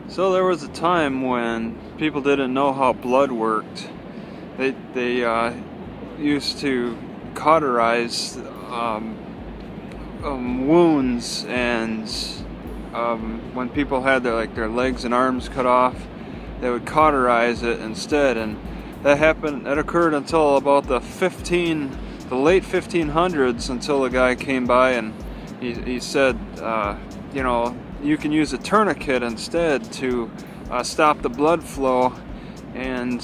So there was a time when people didn't know how blood worked. They used to cauterize wounds, and when people had their legs and arms cut off, they would cauterize it instead. And that occurred until about the late 1500s, until a guy came by and he said, you can use a tourniquet instead to stop the blood flow. And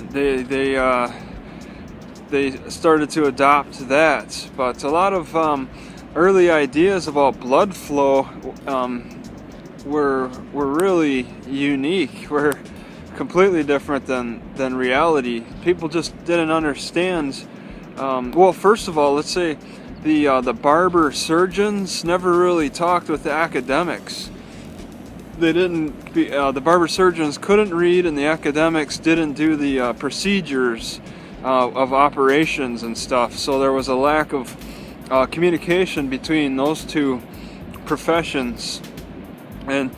they started to adopt that. But a lot of early ideas about blood flow were really unique. Were completely different than reality. People just didn't understand. Well, first of all, let's say the barber surgeons never really talked with the academics. The barber surgeons couldn't read, and the academics didn't do the procedures of operations and stuff. So there was a lack of communication between those two professions, and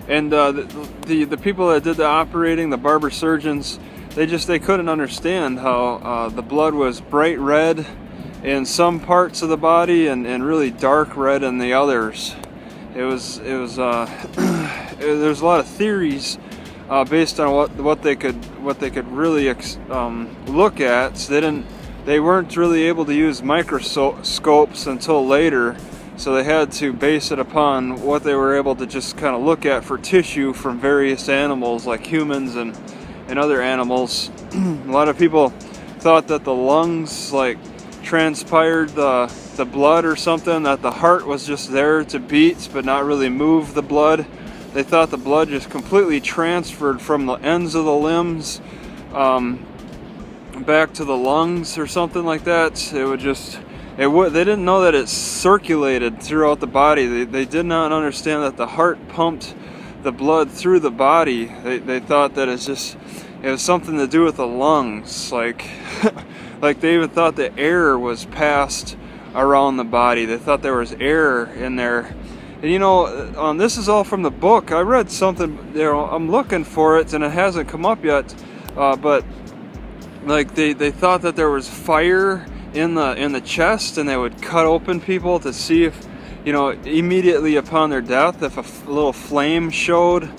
the people that did the operating, the barber surgeons, they couldn't understand how the blood was bright red in some parts of the body and really dark red in the others. There's a lot of theories based on what they could really look at. So they weren't really able to use microscopes until later, so they had to base it upon what they were able to just kind of look at for tissue from various animals, like humans and other animals. A lot of people thought that the lungs transpired the blood or something, that the heart was just there to beat but not really move the blood. They thought the blood just completely transferred from the ends of the limbs back to the lungs or something like that. They didn't know that it circulated throughout the body. They did not understand that the heart pumped the blood through the body. They thought that it was something to do with the lungs. Like they even thought the air was passed around the body. They thought there was air in there. And this is all from the book. I read something, I'm looking for it and it hasn't come up yet, but they thought that there was fire in the chest, and they would cut open people to see if, immediately upon their death, if a little flame showed.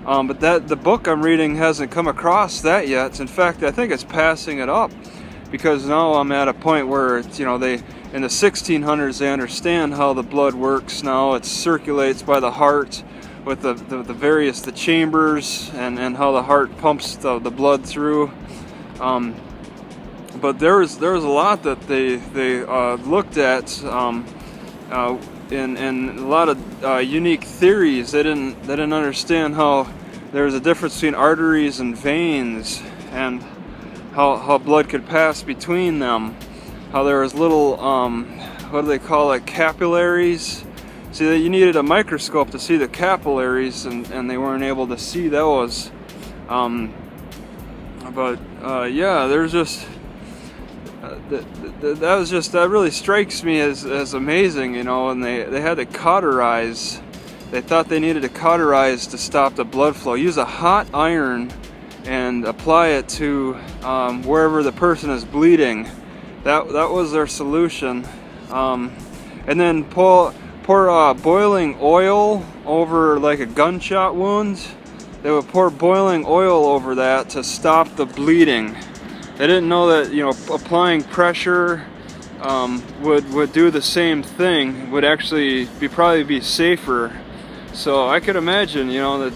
But the book I'm reading hasn't come across that yet. In fact, I think it's passing it up, because now I'm at a point where in the 1600s they understand how the blood works. Now it circulates by the heart with the chambers, and how the heart pumps the blood through. But there was a lot that they looked at, in a lot of unique theories. They didn't understand how there was a difference between arteries and veins, and how blood could pass between them. How there was little what do they call it, capillaries. See, that you needed a microscope to see the capillaries, and they weren't able to see those. There's just that really strikes me as amazing, and they had to cauterize. They thought they needed to cauterize to stop the blood flow. Use a hot iron and apply it to wherever the person is bleeding. That was their solution. And then pour boiling oil over like a gunshot wound. They would pour boiling oil over that to stop the bleeding. They didn't know that applying pressure would do the same thing. Would actually probably be safer. So I could imagine that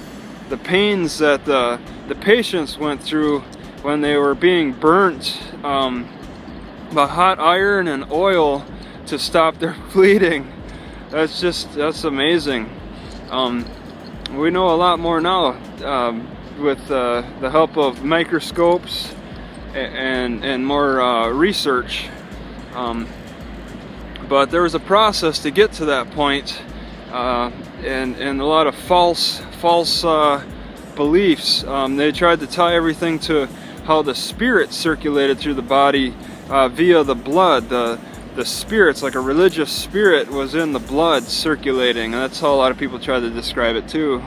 the pains that the patients went through when they were being burnt by hot iron and oil to stop their bleeding. That's amazing. We know a lot more now with the help of microscopes and more research. But there was a process to get to that point, and a lot of false beliefs. They tried to tie everything to how the spirit circulated through the body via the blood. the spirits, like a religious spirit, was in the blood circulating, and that's how a lot of people try to describe it too.